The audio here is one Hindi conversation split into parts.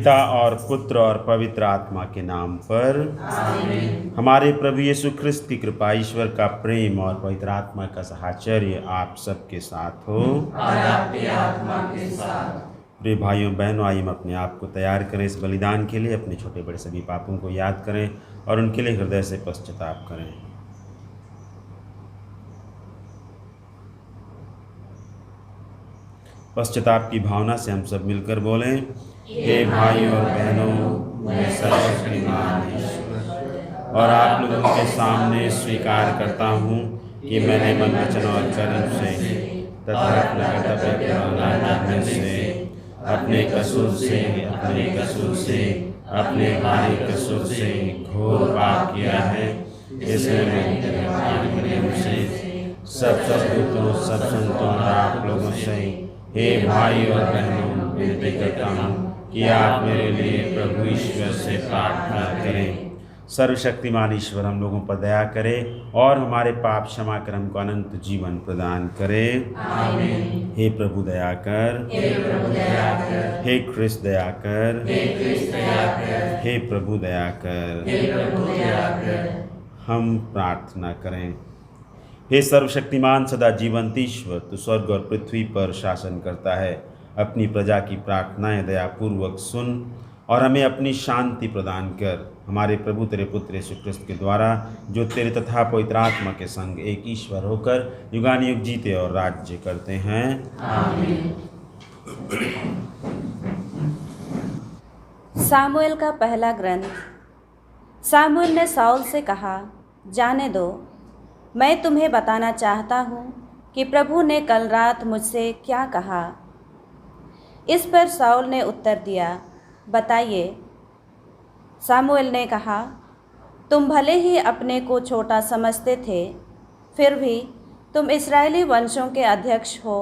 पिता और पुत्र और पवित्र आत्मा के नाम पर आमीन। हमारे प्रभु यीशु ख्रिस्त की कृपा, ईश्वर का प्रेम और पवित्र आत्मा का साहचर्य आप सबके साथ हो और आपकी आत्मा के साथ। प्रिय भाइयों बहनों, आइए हम अपने आप को तैयार करें इस बलिदान के लिए। अपने छोटे बड़े सभी पापों को याद करें और उनके लिए हृदय से पश्चाताप करें। पश्चाताप की भावना से हम सब मिलकर बोलें, हे भाइयों और बहनों, मैं सर्वशक्तिमान ईश्वर और आप लोगों के सामने स्वीकार करता हूँ कि मैंने मन वचन और कर्म से तथा अपने कर्तव्य का पालन करने से, अपने कसूर से, अपने भारी कसूर से घोर पाप किया है। इसलिए मैं से सब दूतों, सब संतों और आप लोगों से, हे भाई और बहनों, विनती करता हूँ कि आप मेरे लिए प्रभु ईश्वर से प्रार्थना करें। सर्वशक्तिमान ईश्वर हम लोगों पर दया करे और हमारे पाप क्षमा कर हमको अनंत जीवन प्रदान करे। आमीन। हे प्रभु दया कर, हे प्रभु दया कर, हे ख्रिस्त दया कर, हे ख्रिस्त दया कर, हे प्रभु दया कर, हे प्रभु दया कर। हम प्रार्थना करें। हे सर्वशक्तिमान सदा जीवंत ईश्वर, तू स्वर्ग और पृथ्वी पर शासन करता है। अपनी प्रजा की प्रार्थनाएं दयापूर्वक सुन और हमें अपनी शांति प्रदान कर। हमारे प्रभु तेरे पुत्र यीशु ख्रिस्त के द्वारा, जो तेरे तथा पवित्र आत्मा के संग एक ईश्वर होकर युगानुयुग जीते और राज्य करते हैं। आमीन। सामुएल का पहला ग्रंथ। सामुएल ने साउल से कहा, जाने दो, मैं तुम्हें बताना चाहता हूँ कि प्रभु ने कल रात मुझसे क्या कहा। इस पर साउल ने उत्तर दिया, बताइए। सामुएल ने कहा, तुम भले ही अपने को छोटा समझते थे, फिर भी तुम इस्राएली वंशों के अध्यक्ष हो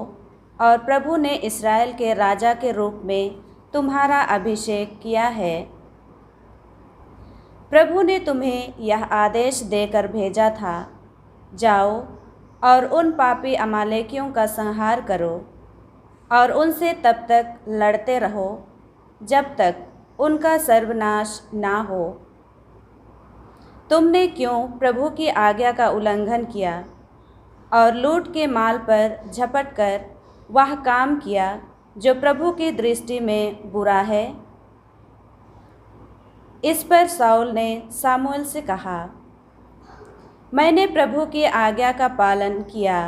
और प्रभु ने इस्राएल के राजा के रूप में तुम्हारा अभिषेक किया है। प्रभु ने तुम्हें यह आदेश देकर भेजा था, जाओ और उन पापी अमालेकियों का संहार करो और उनसे तब तक लड़ते रहो जब तक उनका सर्वनाश ना हो। तुमने क्यों प्रभु की आज्ञा का उल्लंघन किया और लूट के माल पर झपट कर वह काम किया जो प्रभु की दृष्टि में बुरा है। इस पर साउल ने सामुएल से कहा, मैंने प्रभु की आज्ञा का पालन किया।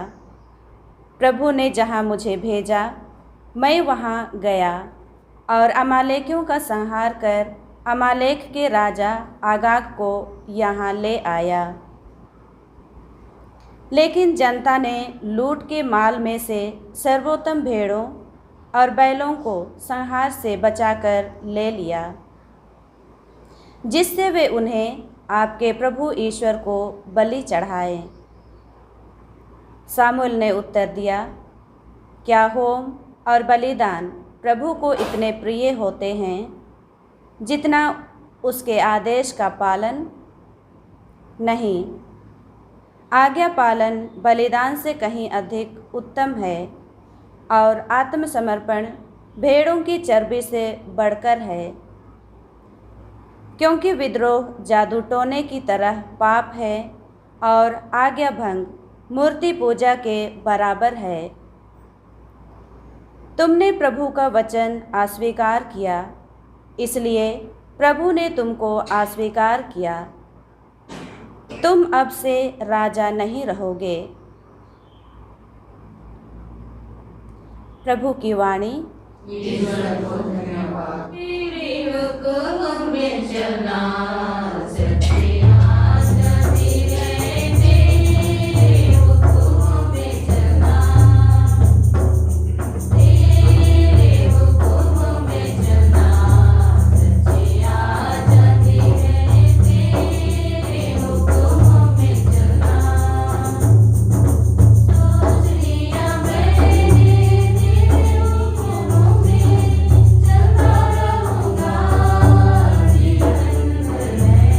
प्रभु ने जहाँ मुझे भेजा, मैं वहाँ गया और अमालेकियों का संहार कर अमालेक के राजा आगाग को यहाँ ले आया। लेकिन जनता ने लूट के माल में से सर्वोत्तम भेड़ों और बैलों को संहार से बचाकर ले लिया, जिससे वे उन्हें आपके प्रभु ईश्वर को बलि चढ़ाए। सामुएल ने उत्तर दिया, क्या होम और बलिदान प्रभु को इतने प्रिय होते हैं जितना उसके आदेश का पालन? नहीं, आज्ञा पालन बलिदान से कहीं अधिक उत्तम है और आत्मसमर्पण भेड़ों की चर्बी से बढ़कर है, क्योंकि विद्रोह जादू टोने की तरह पाप है और आज्ञा भंग मूर्ति पूजा के बराबर है। तुमने प्रभु का वचन अस्वीकार किया, इसलिए प्रभु ने तुमको अस्वीकार किया। तुम अब से राजा नहीं रहोगे। प्रभु की वाणी। ईश्वर को धन्यवाद। तेरे हुक्म में चलना सच्ची आज़ादी है, तेरे हुक्म में चलना, तेरे हुक्म में चलना सच्ची आज़ादी है, तेरे हुक्म में चलना। सोच लिया मैंने तेरे हुक्म में चलता रहूँगा जीवन भर मैं।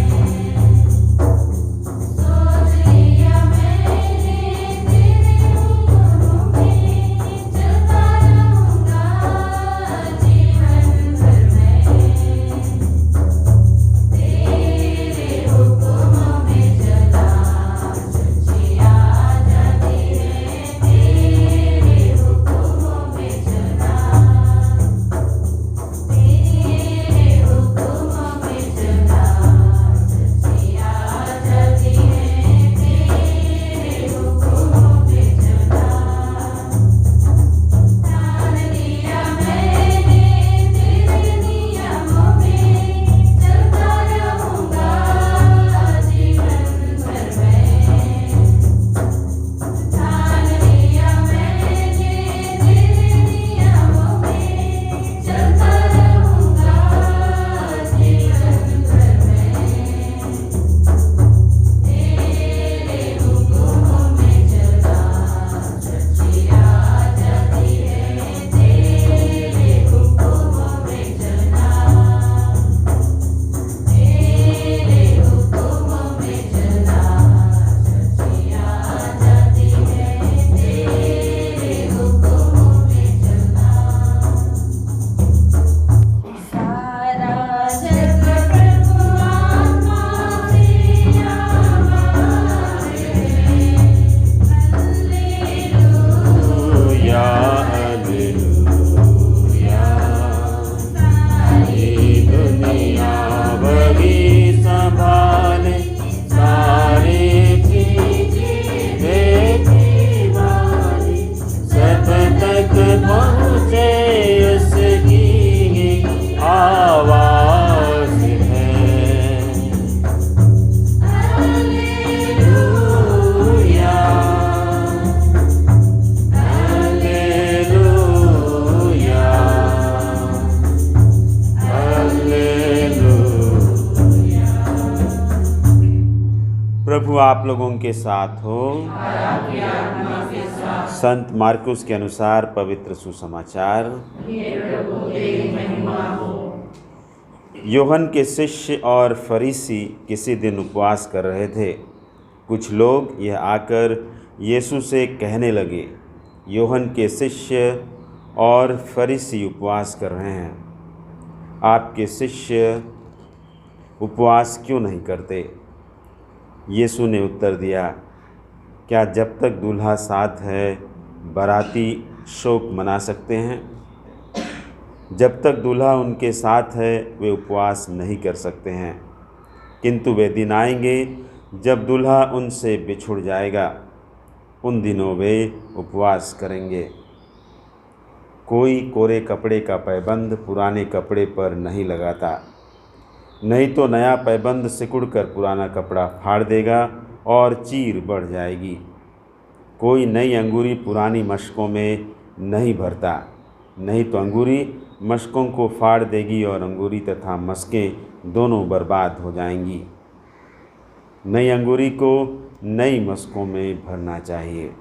प्रभु आप लोगों के साथ हो। संत मार्कुस के अनुसार पवित्र सुसमाचार। यूहन्ना के शिष्य और फरीसी किसी दिन उपवास कर रहे थे। कुछ लोग यह आकर यीशु से कहने लगे, यूहन्ना के शिष्य और फरीसी उपवास कर रहे हैं, आपके शिष्य उपवास क्यों नहीं करते? यीशु ने उत्तर दिया, क्या जब तक दूल्हा साथ है बाराती शोक मना सकते हैं? जब तक दूल्हा उनके साथ है वे उपवास नहीं कर सकते हैं, किंतु वे दिन आएंगे जब दूल्हा उनसे बिछुड़ जाएगा, उन दिनों वे उपवास करेंगे। कोई कोरे कपड़े का पैबंद पुराने कपड़े पर नहीं लगाता, नहीं तो नया पैबंद सिकुड़कर पुराना कपड़ा फाड़ देगा और चीर बढ़ जाएगी। कोई नई अंगूरी पुरानी मशकों में नहीं भरता, नहीं तो अंगूरी मशकों को फाड़ देगी और अंगूरी तथा मशकें दोनों बर्बाद हो जाएंगी। नई अंगूरी को नई मशकों में भरना चाहिए।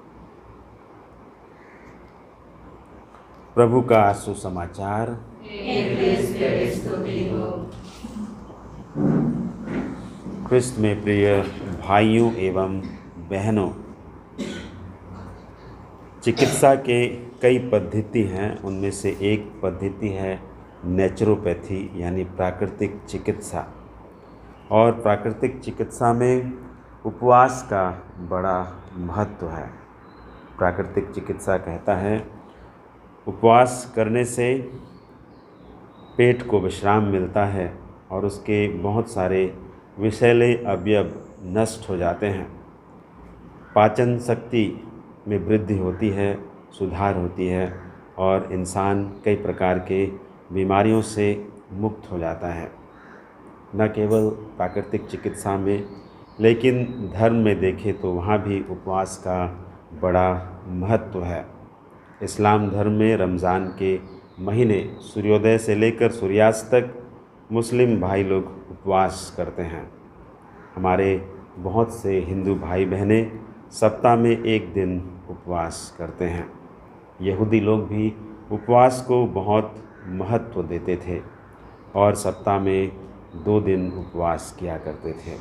प्रभु का सुसमाचार। ख्रिस्त में प्रिय भाइयों एवं बहनों, चिकित्सा के कई पद्धति हैं। उनमें से एक पद्धति है नेचुरोपैथी यानी प्राकृतिक चिकित्सा। और प्राकृतिक चिकित्सा में उपवास का बड़ा महत्व है। प्राकृतिक चिकित्सा कहता है उपवास करने से पेट को विश्राम मिलता है और उसके बहुत सारे विषैले अवयव नष्ट हो जाते हैं। पाचन शक्ति में वृद्धि होती है, सुधार होती है और इंसान कई प्रकार के बीमारियों से मुक्त हो जाता है। न केवल प्राकृतिक चिकित्सा में, लेकिन धर्म में देखें तो वहाँ भी उपवास का बड़ा महत्व है। इस्लाम धर्म में रमज़ान के महीने सूर्योदय से लेकर सूर्यास्त तक मुस्लिम भाई लोग उपवास करते हैं। हमारे बहुत से हिंदू भाई बहनें सप्ताह में एक दिन उपवास करते हैं। यहूदी लोग भी उपवास को बहुत महत्व देते थे और सप्ताह में 2 दिन उपवास किया करते थे।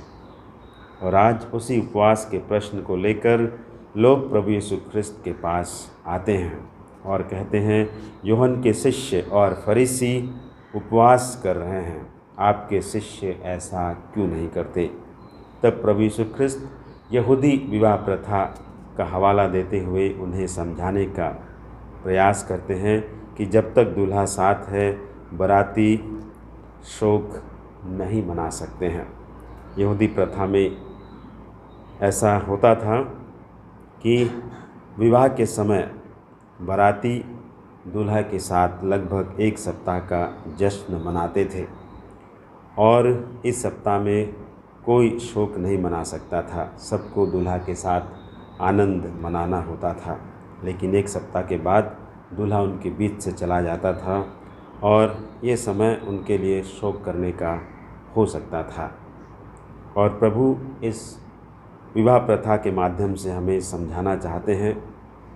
और आज उसी उपवास के प्रश्न को लेकर लोग प्रभु यीशु ख्रिस्त के पास आते हैं और कहते हैं, यूहन्ना के शिष्य और फरीसी उपवास कर रहे हैं, आपके शिष्य ऐसा क्यों नहीं करते? तब प्रभु यीशु ख्रिस्त यहूदी विवाह प्रथा का हवाला देते हुए उन्हें समझाने का प्रयास करते हैं कि जब तक दूल्हा साथ है बाराती शोक नहीं मना सकते हैं। यहूदी प्रथा में ऐसा होता था कि विवाह के समय बाराती दूल्हा के साथ लगभग 1 सप्ताह का जश्न मनाते थे और इस सप्ताह में कोई शोक नहीं मना सकता था। सबको दूल्हा के साथ आनंद मनाना होता था। लेकिन 1 सप्ताह के बाद दूल्हा उनके बीच से चला जाता था और ये समय उनके लिए शोक करने का हो सकता था। और प्रभु इस विवाह प्रथा के माध्यम से हमें समझाना चाहते हैं,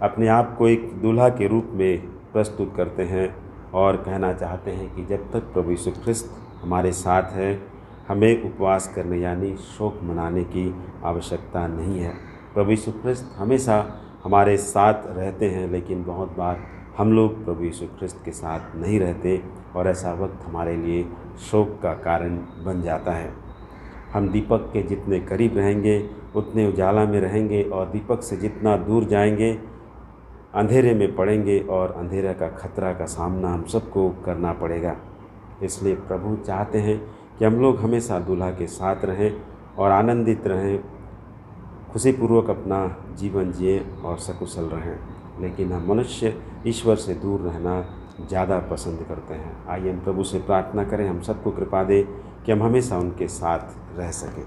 अपने आप को एक दूल्हा के रूप में प्रस्तुत करते हैं और कहना चाहते हैं कि जब तक प्रभु यीशु ख्रिस्त हमारे साथ है हमें उपवास करने यानी शोक मनाने की आवश्यकता नहीं है। प्रभु यीशु ख्रिस्त हमेशा हमारे साथ रहते हैं, लेकिन बहुत बार हम लोग प्रभु यीशु ख्रिस्त के साथ नहीं रहते और ऐसा वक्त हमारे लिए शोक का कारण बन जाता है। हम दीपक के जितने करीब रहेंगे उतने उजाला में रहेंगे और दीपक से जितना दूर जाएंगे अंधेरे में पड़ेंगे और अंधेरे का खतरा का सामना हम सबको करना पड़ेगा। इसलिए प्रभु चाहते हैं कि हम लोग हमेशा दूल्हा के साथ रहें और आनंदित रहें, खुशीपूर्वक अपना जीवन जिए और सकुशल रहें। लेकिन हम मनुष्य ईश्वर से दूर रहना ज़्यादा पसंद करते हैं। आइए हम प्रभु से प्रार्थना करें, हम सबको कृपा दे कि हम हमेशा उनके साथ रह सकें।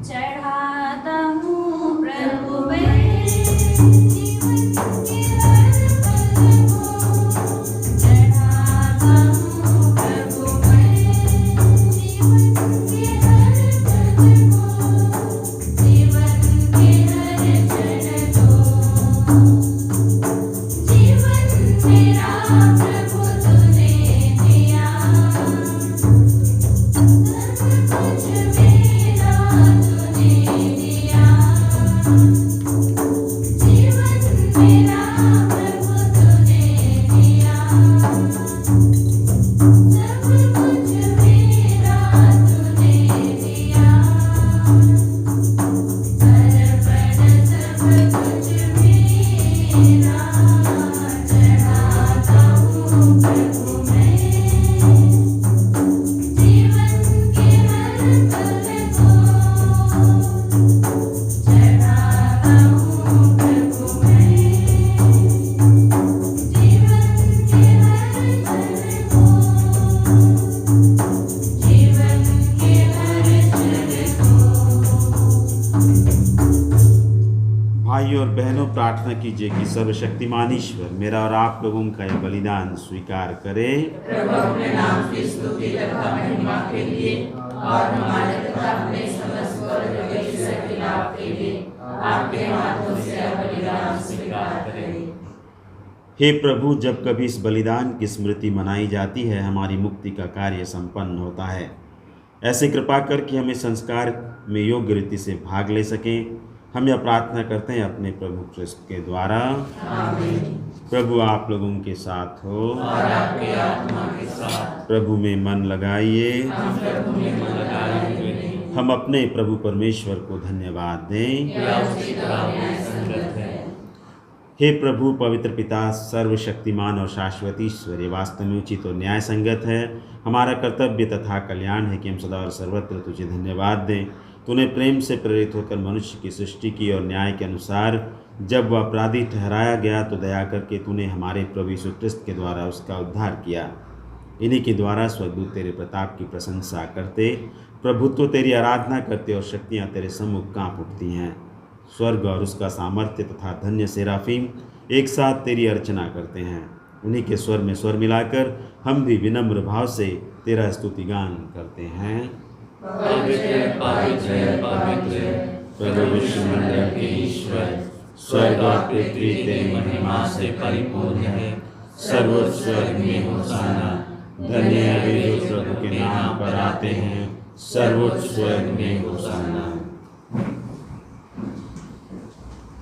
चढ़ाता हूँ प्रभु मैं जीवन के हर पल को, चढ़ाता हूँ प्रभु मैं जीवन के हर भाइयों और बहनों, प्रार्थना कीजिए कि सर्वशक्तिमान ईश्वर मेरा और आप लोगों का यह बलिदान स्वीकार करे। प्रभु अपने नाम की स्तुति तथा महिमा के लिए और हमारे तथा अपने समस्त स्वर्ग के लाभ के लिए आपके हाथों से यह बलिदान स्वीकार करें। हे प्रभु, जब कभी इस बलिदान की स्मृति मनाई जाती है, हमारी मुक्ति का कार्य संपन्न होता है। ऐसे कृपा कर कि हम इस संस्कार में योग्य रीति से भाग ले सकें। हम यह प्रार्थना करते हैं अपने प्रभु क्रिस्त के द्वारा। आमीन। प्रभु आप लोगों के साथ हो और आपकी आत्मा के साथ। प्रभु में मन लगाइए। हम प्रभु में मन लगाए हुए हैं। हम अपने प्रभु परमेश्वर को धन्यवाद दें। यह उचित और न्यायसंगत है। हे प्रभु पवित्र पिता, सर्वशक्तिमान और शाश्वत ईश्वर, ये वास्तव में उचित और न्याय संगत है। हमारा कर्तव्य तथा कल्याण है कि हम सदा और सर्वत्र तुझे धन्यवाद दें। तूने प्रेम से प्रेरित होकर मनुष्य की सृष्टि की और न्याय के अनुसार जब वह अपराधी ठहराया गया तो दया करके तूने हमारे प्रभु यीशु क्रिस्त के द्वारा उसका उद्धार किया। इन्हीं के द्वारा स्वर्गदूत तेरे प्रताप की प्रशंसा करते, प्रभुत्व तेरी आराधना करते और शक्तियाँ तेरे सम्मुख काँप उठती हैं। स्वर्ग और उसका सामर्थ्य तथा धन्य सेराफीम एक साथ तेरी अर्चना करते हैं। उन्हीं के स्वर में स्वर मिलाकर हम भी विनम्र भाव से तेरा स्तुतिगान करते हैं। पवित्र पवित्र पवित्र प्रभु विश्वमंडल के ईश्वर, स्वर्ग और पृथ्वी तेरी महिमा से परिपूर्ण है। सर्वोच्च स्वर्ग में होशाना, धन्य है वे जो प्रभु के नाम पर आते हैं। सर्वोच्च स्वर्ग में होशाना।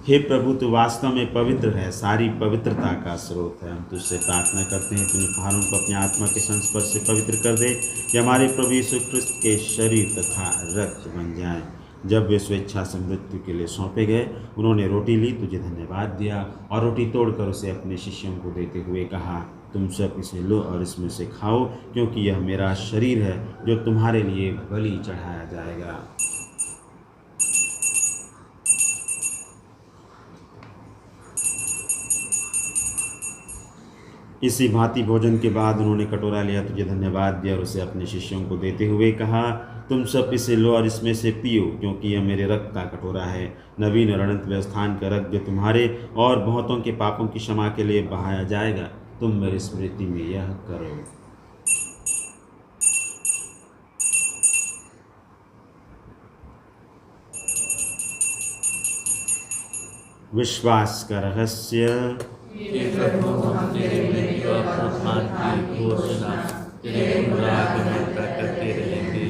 हे प्रभु, तू वास्तव में पवित्र है, सारी पवित्रता का स्रोत है। हम तुझसे प्रार्थना करते हैं कि पहाड़ों को अपनी आत्मा के संस्पर्श से पवित्र कर दे, कि हमारे प्रभु यीशु क्रिस्त के शरीर तथा रक्त बन जाएं। जब वे स्वेच्छा से मृत्यु के लिए सौंपे गए, उन्होंने रोटी ली, तुझे धन्यवाद दिया और रोटी तोड़कर उसे अपने शिष्यों को देते हुए कहा, तुम सब इसे लो और इसमें से खाओ, क्योंकि यह मेरा शरीर है जो तुम्हारे लिए बलि चढ़ाया जाएगा। इसी भांति भोजन के बाद उन्होंने कटोरा लिया, तुझे धन्यवाद दिया और उसे अपने शिष्यों को देते हुए कहा, तुम सब इसे लो और इसमें से पियो, क्योंकि यह मेरे रक्त का कटोरा है, नवीन और अनंत व्यवस्थान का रक्त, जो तुम्हारे और बहुतों के पापों की क्षमा के लिए बहाया जाएगा। तुम मेरी स्मृति में यह करो। विश्वास का रहस्य। प्रभु, हम तेरे मृत्यु और पुनरुत्थान की घोषणा तेरे पुनरागमन तक करते रहेंगे।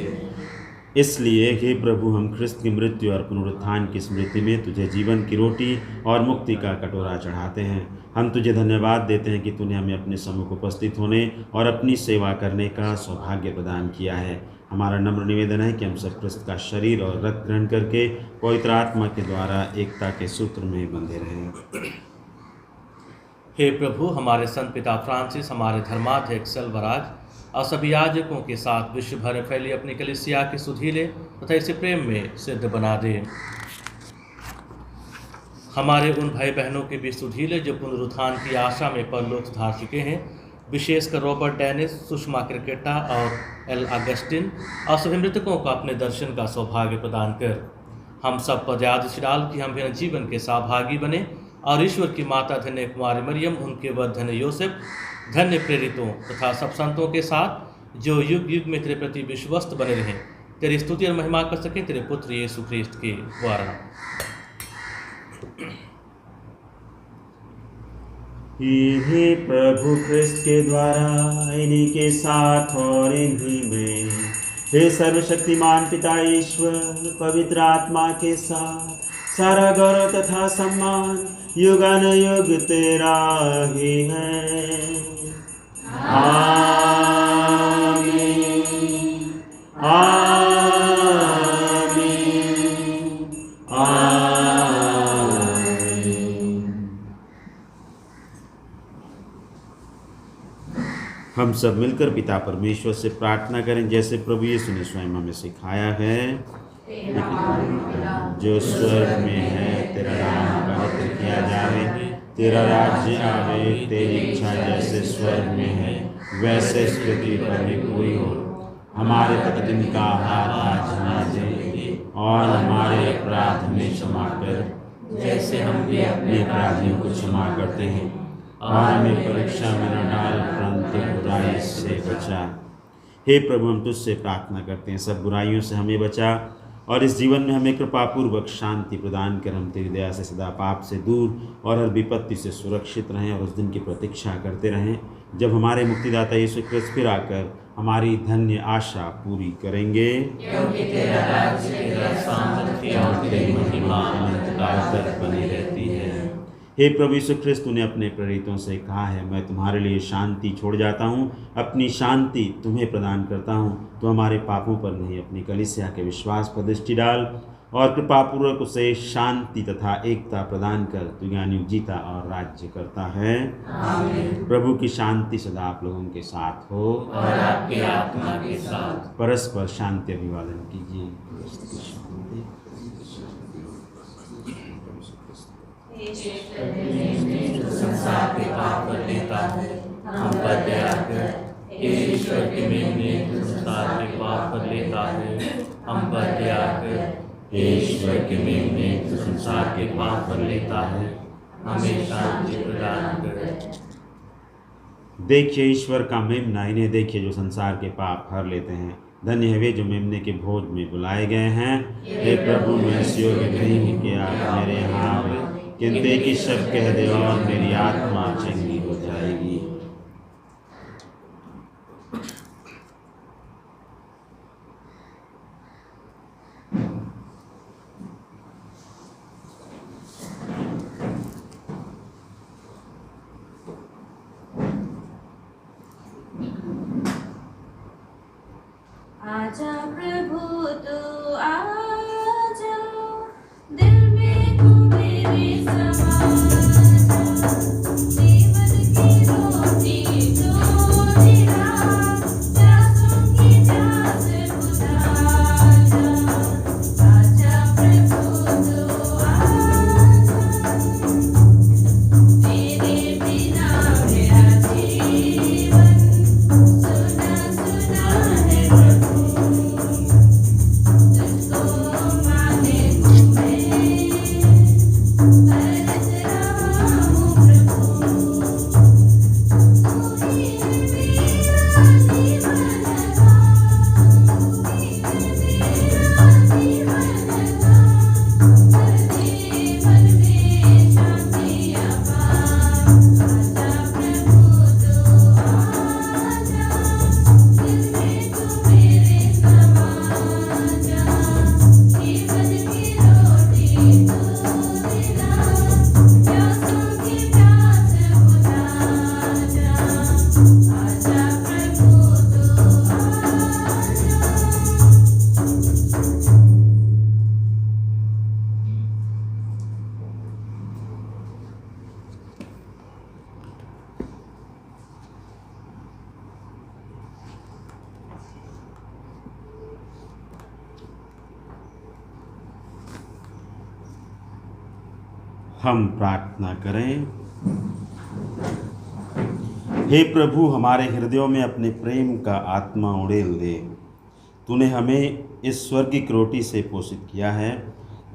इसलिए हे प्रभु, हम ख्रिस्त की मृत्यु और पुनरुत्थान की स्मृति में तुझे जीवन की रोटी और मुक्ति का कटोरा चढ़ाते हैं। हम तुझे धन्यवाद देते हैं कि तूने हमें अपने सम्मुख उपस्थित होने और अपनी सेवा करने का सौभाग्य प्रदान किया है। हमारा नम्र निवेदन है कि हम सब ख्रिस्त का शरीर और रक्त ग्रहण करके पवित्र आत्मा के द्वारा एकता के सूत्र में बंधे रहें। हे प्रभु, हमारे संत पिता फ्रांसिस, हमारे धर्माध्यक्ष सेल्वराज और सभी याजकों के साथ विश्व भर में फैली अपनी कलीसिया के सुधीले तथा इसे प्रेम में सिद्ध बना दे। हमारे उन भाई बहनों के भी सुधीले जो पुनरुत्थान की आशा में परलोक धार चुके हैं, विशेषकर रॉबर्ट डेनिस, सुषमा क्रिकेटा और एल अगस्टिन और सभी मृतकों को अपने दर्शन का सौभाग्य प्रदान कर हम सब पर याद डाल कि हम भी जीवन के सहभागी बने और ईश्वर की माता धन्य कुमारी मरियम, उनके वर धन्य योसेफ, धन्य प्रेरितों तथा सब संतों के साथ जो युग युग में तेरे प्रति विश्वस्त बने रहें, तेरी स्तुति और महिमा कर सकें तेरे पुत्र यीशु ख्रिस्त के द्वारा। हे प्रभु ख्रिस्त के द्वारा, इन्हीं के साथ और इन्हीं में, हे सर्वशक्तिमान पिता ईश्वर, पवित्र आत्मा के साथ सारा गौरव तथा सम्मान युगानुयुग तेरा ही है। आमीन, आमीन, आमीन। हम सब मिलकर पिता परमेश्वर से प्रार्थना करें, जैसे प्रभु यीशु ने स्वयं हमें सिखाया है। जो स्वर्ग में है, तेरा नाम पवित्र किया जाए, तेरा राज्य आवे, तेरी इच्छा जैसे स्वर्ग में है वैसे इस पृथ्वी पर भी पूरी हो। हमारे प्रतिदिन का आहार आज हमें दे, और हमारे अपराध हमें क्षमा कर, जैसे हम भी अपने अपराधियों को क्षमा करते हैं, और हमें परीक्षा में न डाल परंतु बुराई से बचा। हे प्रभु, हम तुझसे प्रार्थना करते हैं, सब बुराइयों से हमें बचा और इस जीवन में हमें कृपापूर्वक शांति प्रदान कर हम तेरी दया से सदा पाप से दूर और हर विपत्ति से सुरक्षित रहें और उस दिन की प्रतीक्षा करते रहें जब हमारे मुक्तिदाता यीशु क्रिस्त फिर आकर हमारी धन्य आशा पूरी करेंगे। क्योंकि तेरा राज्य, तेरा सामर्थ्य और तेरी महिमा अनंत काल तक बनी रहती है। हे प्रभु यीशु क्रिस्त, तूने अपने प्रेरितों से कहा है, मैं तुम्हारे लिए शांति छोड़ जाता हूँ, अपनी शांति तुम्हें प्रदान करता हूँ। तो हमारे पापों पर नहीं, अपनी कलीसिया के विश्वास पर दृष्टि डाल और कृपापूर्वक उसे शांति तथा एकता प्रदान कर तू ज्ञानी जीता और राज्य करता है। आमीन। प्रभु की शांति सदा आप लोगों के साथ हो और आपकी आत्मा के साथ। परस्पर शांति अभिवादन कीजिए। संसार के पाप कर लेता है, हम पर दया कर। हे ईश्वर के मेमने, संसार के पाप कर लेता है, हम पर दया कर। हे ईश्वर के मेमने, संसार के पाप कर लेता है, हमें शांति प्रदान कर। देखिए ईश्वर का मेमना, इन्हें देखिए जो संसार के पाप हर लेते हैं। धन्य है वे जो मेमने के भोज में बुलाए गए हैं। हे प्रभु, मैं इस योग्य नहीं हूँ कि आप मेरे यहाँ आवे, किंतु एक ही शब्द कह दे और मेरी आत्मा चंगी हो जाएगी। आजा प्रभु तू आजा, दिल में तू मेरे समा जा, जीवन की रोटी तू दिला, प्यासों की प्यास बुझा जा। आजा प्रभु तू आजा, तेरे बिना मेरा जीवन सुना सुना है प्रभु। तुझको मांगे तुम्हें तरस रहा हूँ प्रभु। तू ही है मेरा जीवन का, तू ही है मेरा जीवन का। हर जीवन में शांति अपार। आजा प्रभु तू आजा, दिल में तू मेरे समा जा, जीवन की रोटी तू दिला, प्यासों की प्यास बुझा जा। आजा प्रभु तू आजा। हम प्रार्थना करें। हे प्रभु, हमारे हृदयों में अपने प्रेम का आत्मा उड़ेल दे। तूने हमें इस स्वर्गीय रोटी से पोषित किया है,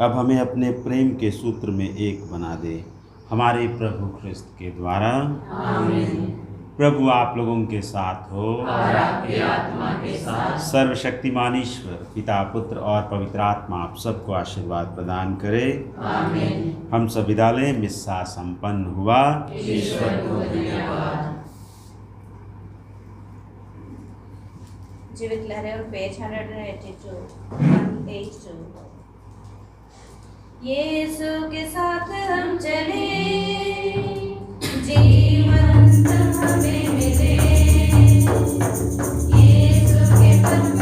अब हमें अपने प्रेम के सूत्र में एक बना दे, हमारे प्रभु ख्रिस्त के द्वारा। आमीन। प्रभु आप लोगों के साथ हो और आपकी आत्मा के साथ। सर्वशक्तिमान ईश्वर पिता, पुत्र और पवित्र आत्मा आप सबको आशीर्वाद प्रदान करे। आमीन। हम सब विदा लें। मिस्सा संपन्न हुआ। ईश्वर को धन्यवाद। जीवित लहरें और पेज 182 यीशु के साथ हम चले, जीवन हमें मिले, यीशु के पथ